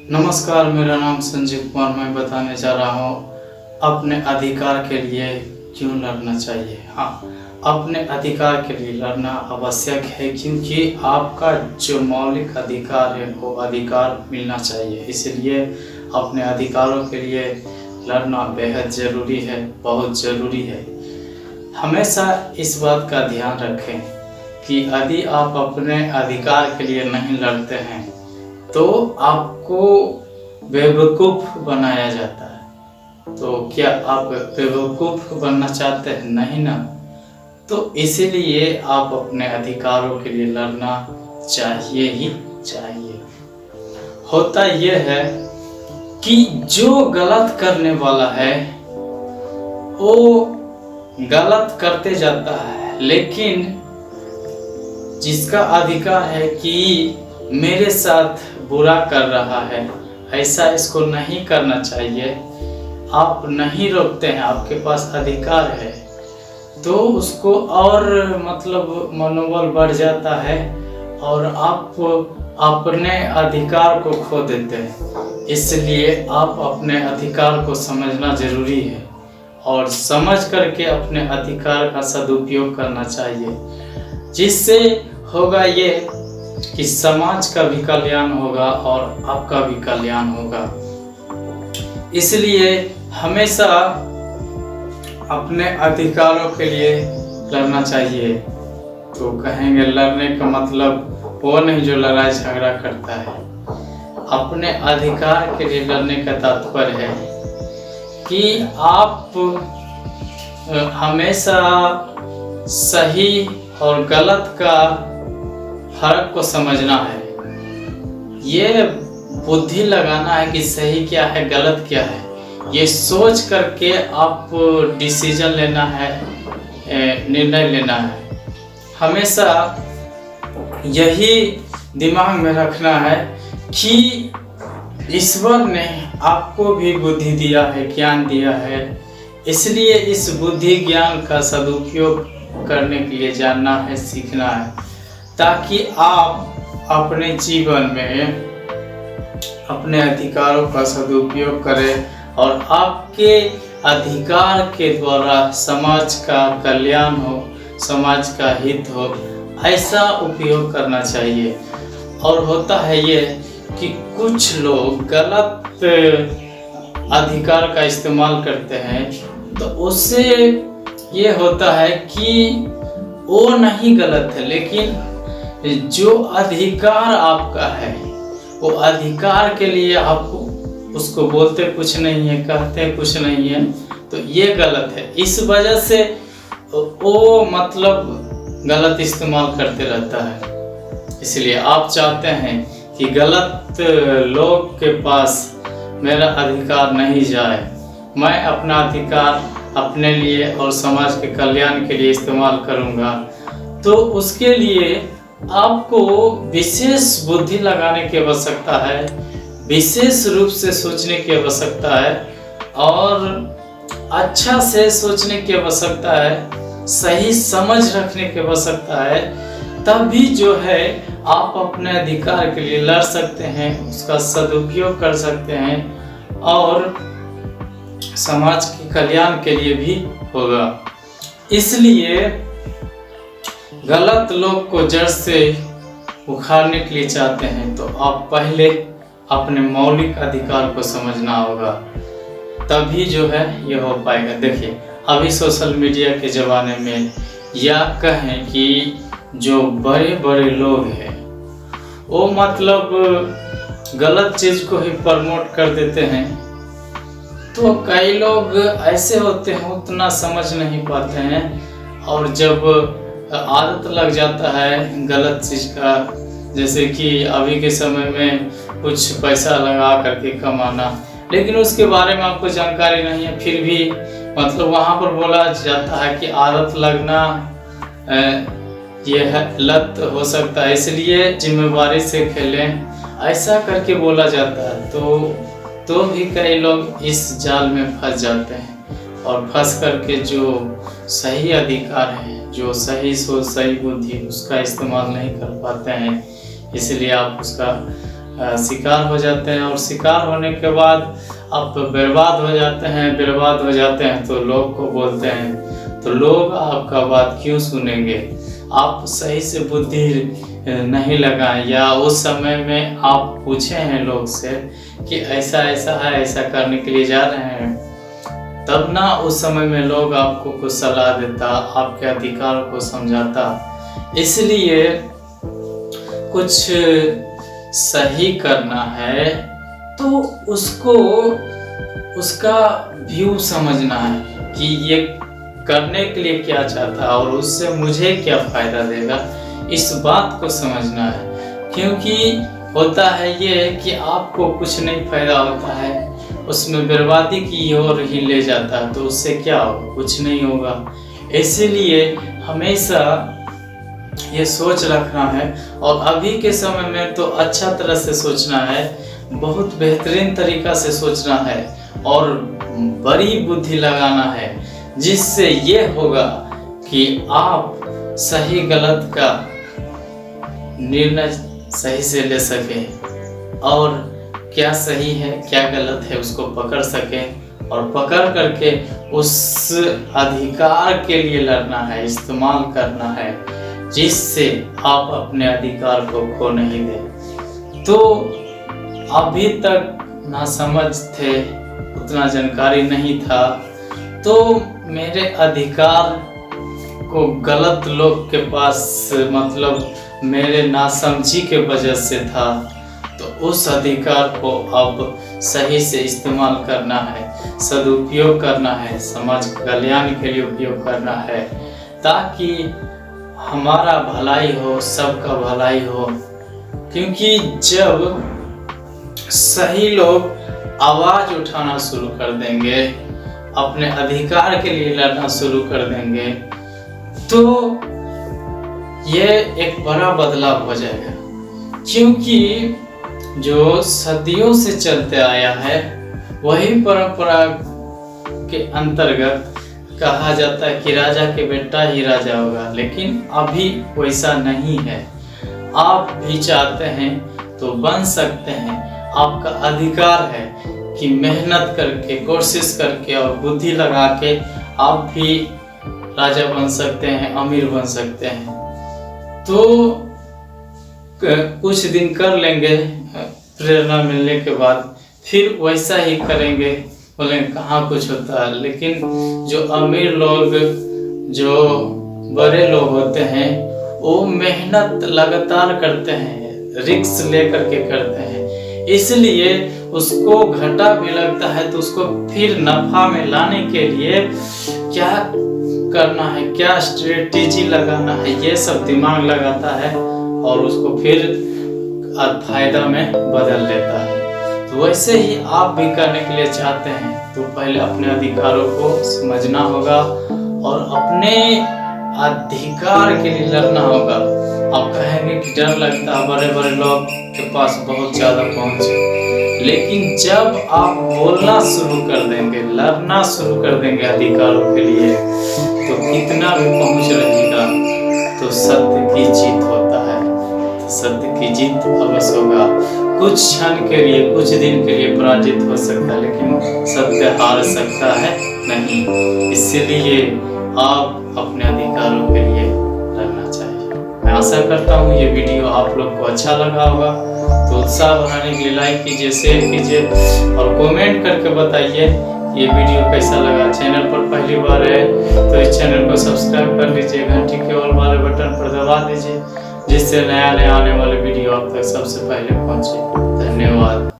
नमस्कार, मेरा नाम संजीव कुमार। मैं बताने जा रहा हूँ अपने अधिकार के लिए क्यों लड़ना चाहिए। हाँ, अपने अधिकार के लिए लड़ना आवश्यक है, क्योंकि आपका जो मौलिक अधिकार है वो अधिकार मिलना चाहिए। इसलिए अपने अधिकारों के लिए लड़ना बेहद ज़रूरी है, बहुत ज़रूरी है। हमेशा इस बात का ध्यान रखें कि यदि आप अपने अधिकार के लिए नहीं लड़ते हैं तो आपको बेवकूफ़ बनाया जाता है। तो क्या आप बेवकूफ़ बनना चाहते हैं? नहीं ना। तो इसीलिए आप अपने अधिकारों के लिए लड़ना चाहिए ही चाहिए। होता यह है कि जो गलत करने वाला है वो गलत करते जाता है, लेकिन जिसका अधिकार है कि मेरे साथ बुरा कर रहा है, ऐसा इसको नहीं करना चाहिए, आप नहीं रोकते हैं, आपके पास अधिकार है, तो उसको और मनोबल बढ़ जाता है और आप अपने अधिकार को खो देते हैं। इसलिए आप अपने अधिकार को समझना ज़रूरी है और समझ करके अपने अधिकार का सदुपयोग करना चाहिए, जिससे होगा ये कि समाज का भी कल्याण होगा और आपका भी कल्याण होगा। इसलिए हमेशा अपने अधिकारों के लिए लड़ना चाहिए। तो कहेंगे लड़ने का मतलब वो नहीं जो लड़ाई झगड़ा करता है। अपने अधिकार के लिए लड़ने का तात्पर्य है कि आप हमेशा सही और गलत का फर्क को समझना है। ये बुद्धि लगाना है कि सही क्या है, गलत क्या है। ये सोच करके आप डिसीजन लेना है, निर्णय लेना है। हमेशा यही दिमाग में रखना है कि ईश्वर ने आपको भी बुद्धि दिया है, ज्ञान दिया है। इसलिए इस बुद्धि ज्ञान का सदुपयोग करने के लिए जानना है, सीखना है, ताकि आप अपने जीवन में अपने अधिकारों का सदुपयोग करें और आपके अधिकार के द्वारा समाज का कल्याण हो, समाज का हित हो, ऐसा उपयोग करना चाहिए। और होता है ये कि कुछ लोग गलत अधिकार का इस्तेमाल करते हैं, तो उससे ये होता है कि वो नहीं गलत है, लेकिन जो अधिकार आपका है वो अधिकार के लिए आप उसको बोलते कुछ नहीं है, कहते कुछ नहीं है, तो ये गलत है। इस वजह से वो गलत इस्तेमाल करते रहता है। इसलिए आप चाहते हैं कि गलत लोग के पास मेरा अधिकार नहीं जाए, मैं अपना अधिकार अपने लिए और समाज के कल्याण के लिए इस्तेमाल करूँगा। तो उसके लिए आपको विशेष बुद्धि लगाने की आवश्यकता है, विशेष रूप से सोचने की आवश्यकता है और अच्छा से सोचने की आवश्यकता है, सही समझ रखने की आवश्यकता है। तभी जो है आप अपने अधिकार के लिए लड़ सकते हैं, उसका सदुपयोग कर सकते हैं और समाज के कल्याण के लिए भी होगा। इसलिए गलत लोग को जड़ से उखाड़ने के लिए चाहते हैं तो आप पहले अपने मौलिक अधिकार को समझना होगा, तभी जो है ये हो पाएगा। देखिए, अभी सोशल मीडिया के ज़माने में या कहें कि जो बड़े बड़े लोग हैं वो गलत चीज़ को ही प्रमोट कर देते हैं। तो कई लोग ऐसे होते हैं, उतना समझ नहीं पाते हैं और जब आदत लग जाता है गलत चीज़ का, जैसे कि अभी के समय में कुछ पैसा लगा करके कमाना, लेकिन उसके बारे में आपको जानकारी नहीं है, फिर भी वहाँ पर बोला जाता है कि आदत लगना यह लत हो सकता है, इसलिए जिम्मेवारी से खेलें, ऐसा करके बोला जाता है। तो भी कई लोग इस जाल में फंस जाते हैं और फंस करके जो सही अधिकार है, जो सही सोच, सही बुद्धि, उसका इस्तेमाल नहीं कर पाते हैं। इसलिए आप उसका शिकार हो जाते हैं, और शिकार होने के बाद आप बर्बाद हो जाते हैं। बर्बाद हो जाते हैं तो लोग को बोलते हैं, तो लोग आपका बात क्यों सुनेंगे? आप सही से बुद्धि नहीं लगाएं, या उस समय में आप पूछे हैं लोग से कि ऐसा ऐसा है, ऐसा करने के लिए जा रहे हैं, तब ना उस समय में लोग आपको कुछ सलाह देता, आपके अधिकार को समझाता। इसलिए कुछ सही करना है तो उसको उसका व्यू समझना है कि ये करने के लिए क्या चाहता है और उससे मुझे क्या फायदा देगा, इस बात को समझना है। क्योंकि होता है ये कि आपको कुछ नहीं फायदा होता है, उसमें बर्बादी की ओर ही ले जाता है, तो उससे क्या होगा? कुछ नहीं होगा। इसीलिए हमेशा ये सोच रखना है, और अभी के समय में तो अच्छा तरह से सोचना है, बहुत बेहतरीन तरीका से सोचना है और बड़ी बुद्धि लगाना है, जिससे ये होगा कि आप सही गलत का निर्णय सही से ले सकें, और क्या सही है क्या गलत है उसको पकड़ सकें, और पकड़ करके उस अधिकार के लिए लड़ना है, इस्तेमाल करना है, जिससे आप अपने अधिकार को खो नहीं दें। तो अभी तक ना समझ थे, उतना जानकारी नहीं था, तो मेरे अधिकार को गलत लोग के पास, मतलब मेरे नासमझी के वजह से था, तो उस अधिकार को अब सही से इस्तेमाल करना है, सदुपयोग करना है, समाज कल्याण के लिए उपयोग करना है, ताकि हमारा भलाई हो, सबका भलाई हो। क्योंकि जब सही लोग आवाज उठाना शुरू कर देंगे, अपने अधिकार के लिए लड़ना शुरू कर देंगे, तो ये एक बड़ा बदलाव हो जाएगा। क्योंकि जो सदियों से चलते आया है, वही परंपरा के अंतर्गत कहा जाता है कि राजा के बेटा ही राजा होगा, लेकिन अभी वैसा नहीं है। आप भी चाहते हैं तो बन सकते हैं, आपका अधिकार है कि मेहनत करके, कोशिश करके और बुद्धि लगा के आप भी राजा बन सकते हैं, अमीर बन सकते हैं। तो कुछ दिन कर लेंगे, प्रेरणा मिलने के बाद फिर वैसा ही करेंगे, बोले कहाँ कुछ होता है। लेकिन जो अमीर लोग, जो बड़े लोग होते हैं, वो मेहनत लगातार करते हैं, रिस्क लेकर के करते हैं, इसलिए उसको घाटा भी लगता है, तो उसको फिर नफा में लाने के लिए क्या करना है, क्या स्ट्रेटेजी लगाना है, ये सब दिमाग लगाता है और उसको फिर फायदा में बदल लेता है। तो वैसे ही आप भी करने के लिए चाहते हैं, तो पहले अपने अधिकारों को समझना होगा और अपने अधिकार के लिए लड़ना होगा। आप कहेंगे कि डर लगता है, बड़े बड़े लोग के पास बहुत ज़्यादा पहुंच है, लेकिन जब आप बोलना शुरू कर देंगे, लड़ना शुरू कर देंगे अधिकारों के लिए, तो कितना भी पहुंच रहेगा, तो सत्य की जीत होता है। तो सत्य की जीत अवश्य होगा। कुछ क्षण के लिए, कुछ दिन के लिए पराजित हो सकता है, लेकिन सत्य हार सकता है नहीं। इसलिए आप अपने अधिकारों के लिए लड़ना चाहिए। मैं आशा करता हूँ ये वीडियो आप लोग को अच्छा लगा होगा, तो उत्साह बढ़ाने के लिए लाइक कीजिए, शेयर कीजिए और कमेंट करके बताइए ये वीडियो कैसा लगा। चैनल पर पहली बार है तो इस चैनल को सब्सक्राइब कर लीजिए, घंटी के ऑल वाले बटन पर दबा दीजिए, जिससे नया आने वाले वीडियो आप तक सबसे पहले पहुंचे। धन्यवाद।